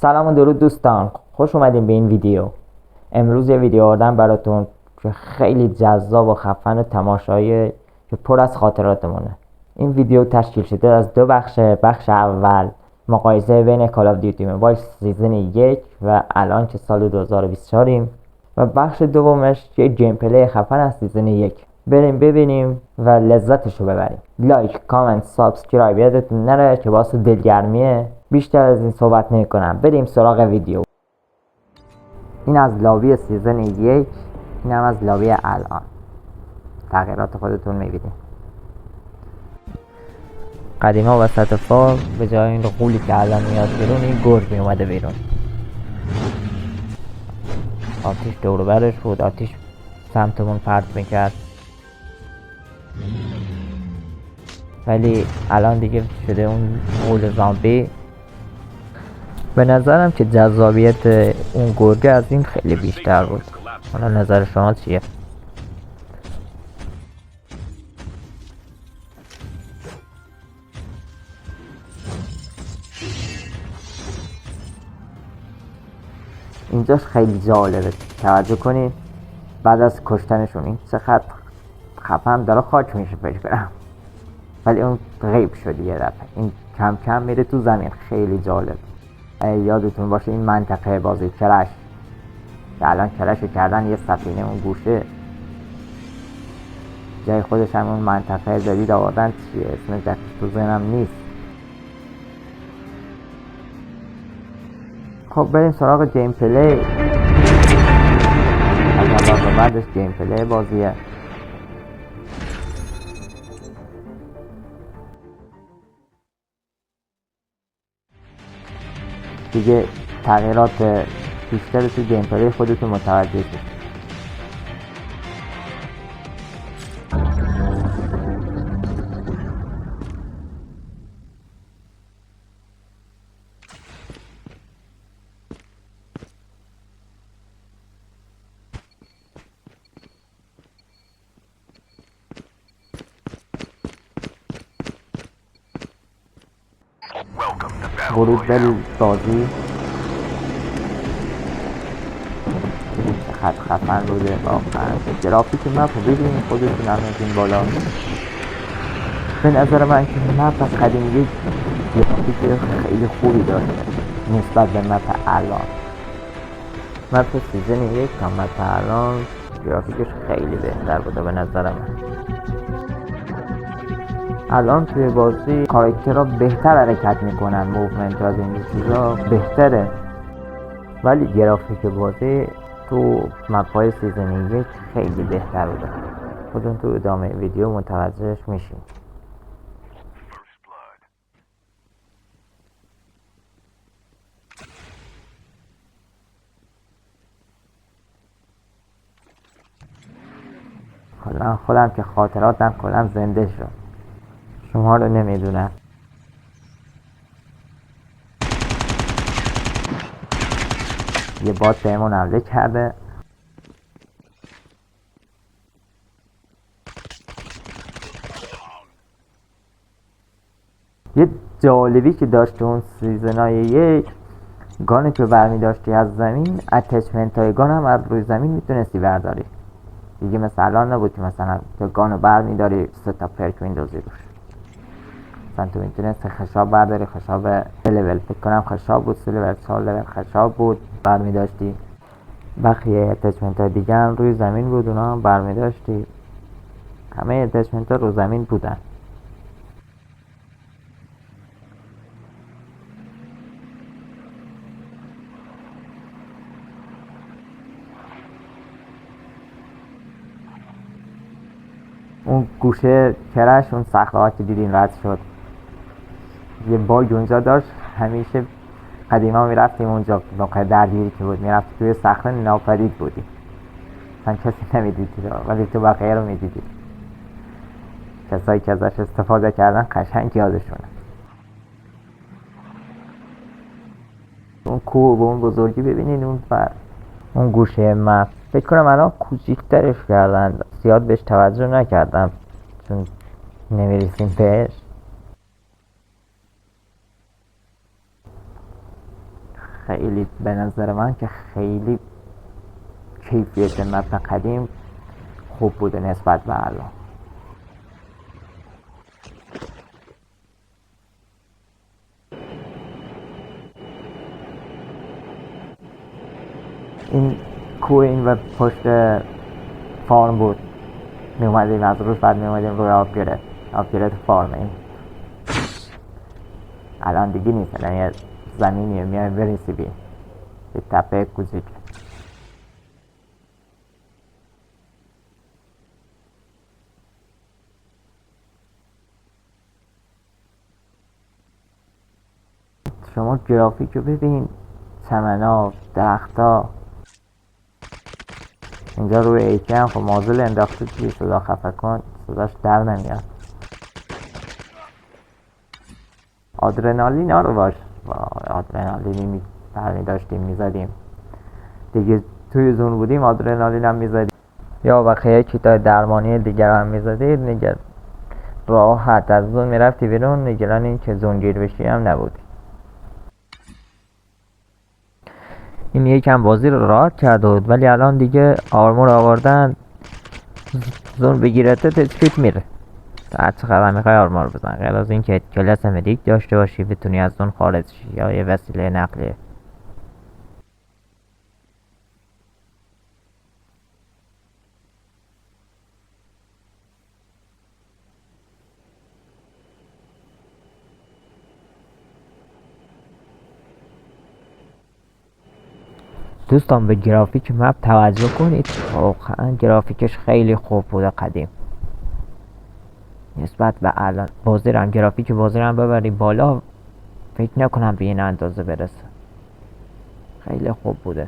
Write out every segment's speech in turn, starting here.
سلام و درود دوستان، خوش اومدین به این ویدیو. امروز یه ویدیو آوردم براتون که خیلی جذاب و خفن و تماشایی که پر از خاطراتمونه. این ویدیو تشکیل شده از دو بخش. بخش اول مقایسه بین کال آف دیوتی موبایل سیزن 1 و الان که سال 2024 و بخش دومش یه گیم پلی خفن از سیزن 1. بریم ببینیم و لذتشو ببریم. لایک، کامنت، سابسکرایب یادتون نره که واسه دلگرمیه. بیشتر از این صحبت نمی‌کنم، بریم سراغ ویدیو. این از لابی سیزن 1، این هم از لابی الان. تغییرات خودتون می‌بینید. قدیما وسط فال به جای این غولی که الان میاد بیرون، این گرگ میومده بیرون. آتیش دور برش بود، آتیش سمتمون پرت میکرد. ولی الان دیگه شده اون غول زامبی. به نظرم که جذابیت اون گرگه از این خیلی بیشتر بود. حالا نظر شما چیه؟ اینجاش خیلی جالبه، توجه کنید. بعد از کشتنشون این چقدر خفن داره خاک میشه پیش برم، ولی اون غیب شد یه دفعه. این کم کم میره تو زمین. خیلی جالب. یادتون باشه این منطقه بازی کرش که الان کرش کردن یه سفینه اون گوشه جای خودش هم اون منطقه جدید آوردن. چیه اسمش دقیق تو ذهنم نیست. خب بریم سراغ گیم پلی. از اول به بعدش گیم پلی بازیه. دیگه تغییرات بیشتر تو گیم پلی خودتون متوجه شید. ورود به بازی چقدر خفن بوده واقعا. گرافیک مپ رو ببینید خودتون هم این بالا. به نظر من که مپ قدیمی گرافیک خیلی خوبی داشته نسبت به مپ الان. مپ سیزن 1 تا مپ الان گرافیکش خیلی بهتر بوده به نظر من. الان توی بازی کاراکترها بهتر حرکت میکنن، موومنت از این چیزا بهتره، ولی گرافیک بازی تو مپ‌های سیزن 1 خیلی بهتر بوده. خودتون تو ادامه ویدیو متوجهش میشین. حالا خودم که خاطراتم کلا زنده شد، شما رو نمیدونم. یه بات بهمون حمله کرده. یه جالبی که داشت اون سیزنای 1، گانی که برمی داشتی از زمین، اتچمنت های گان هم از روی زمین میتونستی برداری. دیگه مثل الان نبود که مثلا تو گانو برمی داری 3 تا پرک میندازی روش. مثلا تو میتونستی خشاب برداری، خشاب لول فکر کنم خشاب بود، 3 لول 4 لول خشاب بود برمی داشتی. بقیه اتچمنت های دیگه هم روی زمین بود، اونا هم برمی داشتی. همه اتچمنت ها رو زمین بودن. اون گوشه کرش، اون صخره ها که دیدین رد شد، یه باگ اونجا داشت. همیشه قدیما میرفتیم اونجا موقع درگیری که بود، میرفتی توی صخره ناپدید بودی، مثلا کسی نمیدیدی، ولی تو بقیه رو میدیدی. کسایی که ازش استفاده کردن قشنگ یادشونه. اون کوه به اون بزرگی ببینین اون اون گوشه مپ. فکر کنم الان کوچیک‌ترش کردن، زیاد بهش توجه نکردم چون نمیرسیم بهش. خیلی به نظر من که خیلی کیفیت مپ قدیم خوب بوده نسبت به الان. این کوه این و پشت فارم بود، میومدیم از روز بعد میومدیم روی آپگرید فارم. این الان دیگه نیست، الان یه زمینیه میایم برسی بیم یه تپه کوچیک. شما گرافیک رو ببین، چمنا، درختا. اینجا روی ایکی هم خب مازل انداخته توی صدا خفه کن، صداش در نمیاد. آدرنالین ها رو باش، آدرنالینی برمی داشتیم میزدیم دیگه، توی زون بودیم آدرنالین هم میزدیم، یا بقیه کیتای درمانی دیگر هم میزدید. نگر راحت از زون میرفتی بیرون، نگران این که زون گیر بشی هم نبودی. این یکم بازی رو راحت کرده بود، ولی الان دیگه آرمور آوردن، زون بگیرته تسکیت میره. هر چقدر میخوای آرمور بزن، غیر از این که کلاس مدیک داشته باشی بتونی از زون خارج شی یا یه وسیله نقلیه. دوستان به گرافیک مپ توجه کنید، واقعا گرافیکش خیلی خوب بوده قدیم نسبت به الان. گرافیک بازی رو ببری بالا، فکر نکنم به این اندازه برسه. خیلی خوب بوده.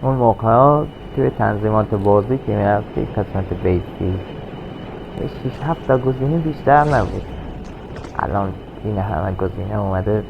اون موقع ها توی تنظیمات بازی که میرفتی قسمت بیسی 6-7 تا گزینه بیشتر نبود. الان این همه گزینه اومده.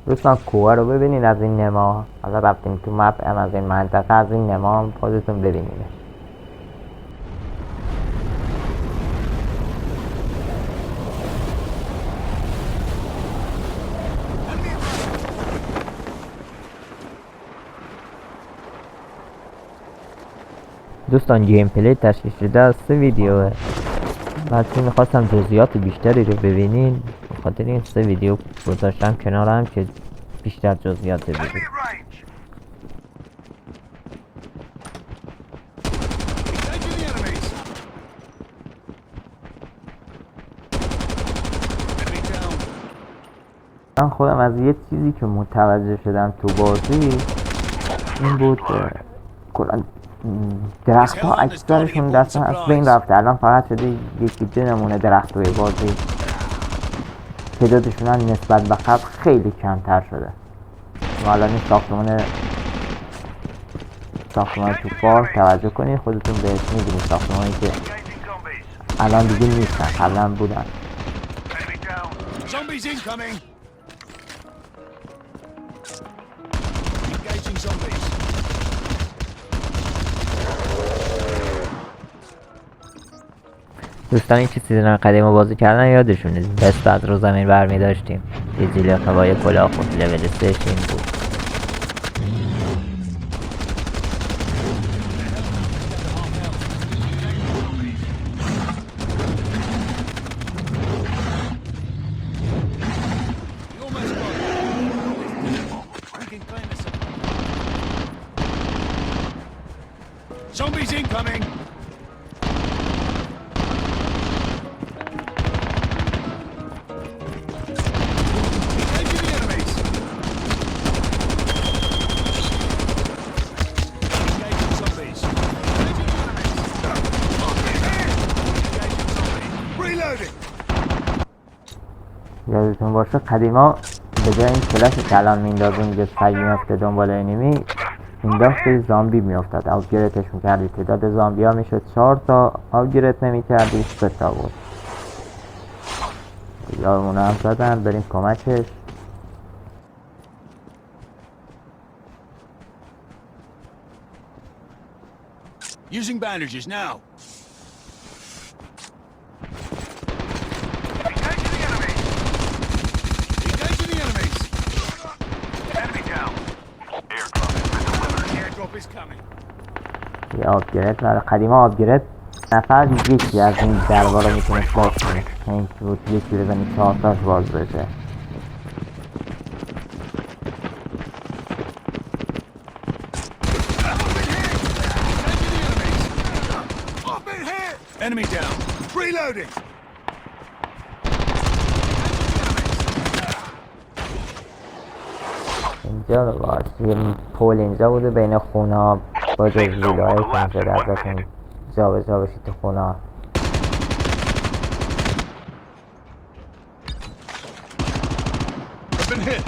دوستان کوه رو ببینید از این نما. حالا رفتیم تو مپ هم از این منطقه، از این نما هم خودتون ببینید. دوستان گیم پلی تشکیل شده از 3 ویدیوه. من چون میخواستم جزئیات بیشتری رو ببینین، بخاطر این 3 ویدیو گذاشتم کنارم که بیشتر جزئیات ببینید. من خودم از یه چیزی که متوجه شدم تو بازی این بود کلا درخت ها اکثرشون دستن از بین رفته. الان فقط شده یکی دو نمونه درخت توی بازی، تعدادشون هم نسبت به قبل خیلی کمتر شده. و الان این ساختمان تو پارک توجه کنید، خودتون بهش میبینید. ساختمانی که الان دیگه نیستن، قبلا بودن. دوستان این که سیزن قدیم رو بازی کردن یادشونه دست از رو زمین برمی داشتیم. یه جیل خبای کلاه خود لول 3 این بود. Enemies incoming! Engaging the enemies! Engaging zombies! Engaging the enemies! Engaging zombies! Reloading! یادتون باشه قدیما به جای این فلشی که الان میندازیم که سگ میافته دنبال انیمی، مینداخت توی زامبی میافتاد، آپگریدش میکردی، تعداد زامبی ها میشد 4 تا، آپگرید نمیکردی 3 تا بود. یارمونه هم زدن، بریم کمکش. Using bandages now! Engaging the enemies! Engaging the enemies! Enemy down! Airdrop has been delivered. Airdrop is coming. یه آپگرید برای قدیما آپگرید نفر یکی از این دربا رو میتونست باز کنه، این که بود یکی بزنی 4 تاش باز بشه. Enemy down! Reloading! اینجا رو باز یه پول اینجا بوده بین خونه ها، با جز ویلای که میشد ازشون جا به جا بشید تو خونه ها. I've been hit!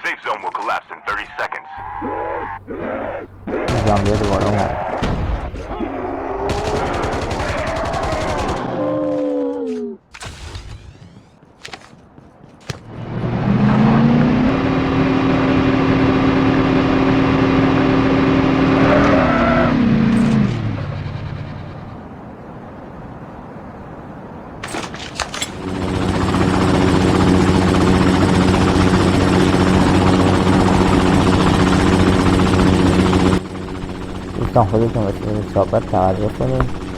Safe zone will collapse in 30 seconds. زامبیه دوباره اومد. دوستان خودتون به چاپر توجه کنید.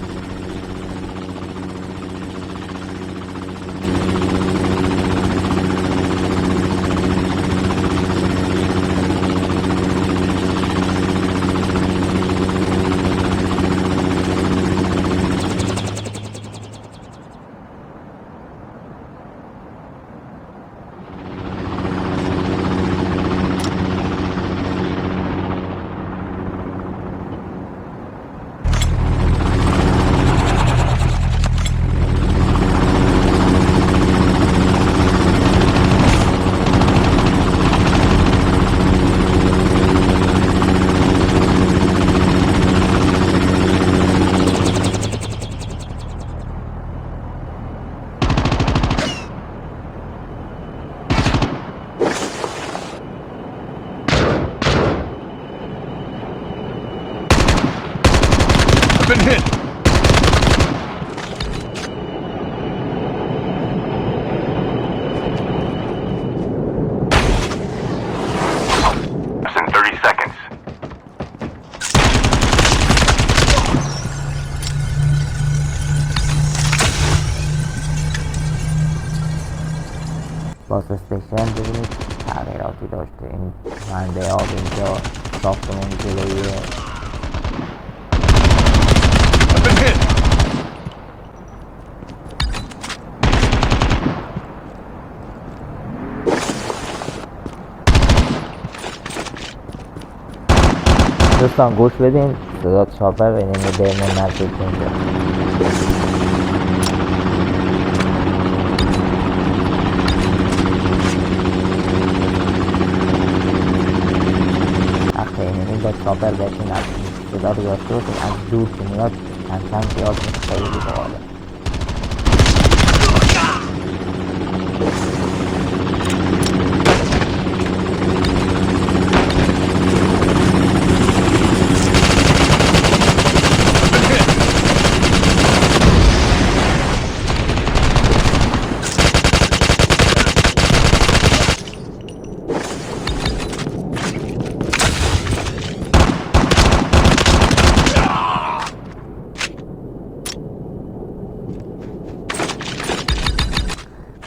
Been hit! Less than 30 seconds. باس استیشن ببینید تغییراتی داشته، این منده آب اینجا ساختمون جلوی I've been hit! دوستان گوش بدین صدا چاپر و اینه بهمون نزدیک اینجا. وقتی اینه با چاپر بهتون نزدیک صدا رو داشته باشید، از دور که میاد کم زیاد خیلی باحاله.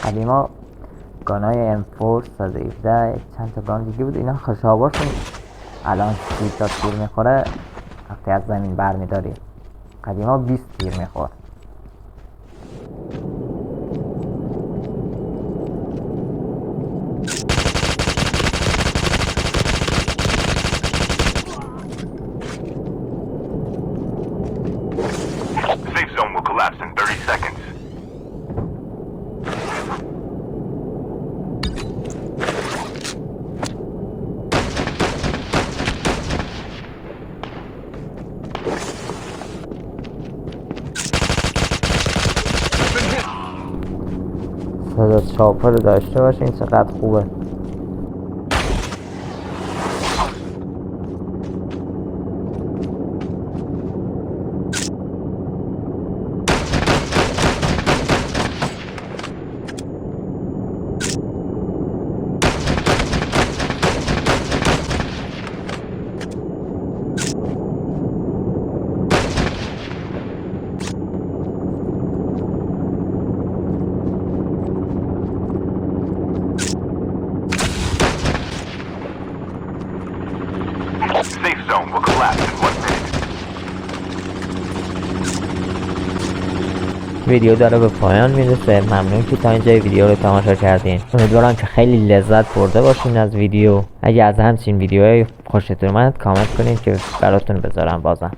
قدیما گانای M4 117 چند تا گان دیگه بود، اینا خشاباشون الان 30 تا تیر میخوره وقتی از زمین برمیداری. قدیما 20 تیر میخورد. Safe zone will collapse in 30 seconds. صدا چاپر رو داشته باشین چقدر خوبه. Safe zone will collapse in 1 minute. ویدیو داره به پایان میرسه. ممنون که تا اینجا ویدیو رو تماشا کردین. امیدوارم که خیلی لذت برده باشین از ویدیو. اگه از همچین ویدیوهای خوشتون اومد کامنت کنین که براتون بذارم بازم.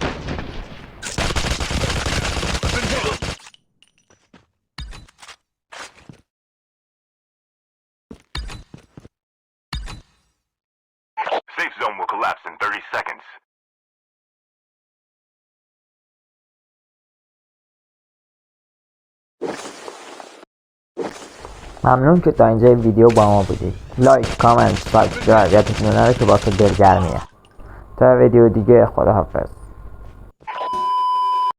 Safe zone will collapse in 30 seconds. ممنون که تا اینجا ویدیو با ما بودید. لایک، کامنت، سابسکرایب یادتون نره که واسه دلگرمیه. تا ویدیو دیگه خداحافظ.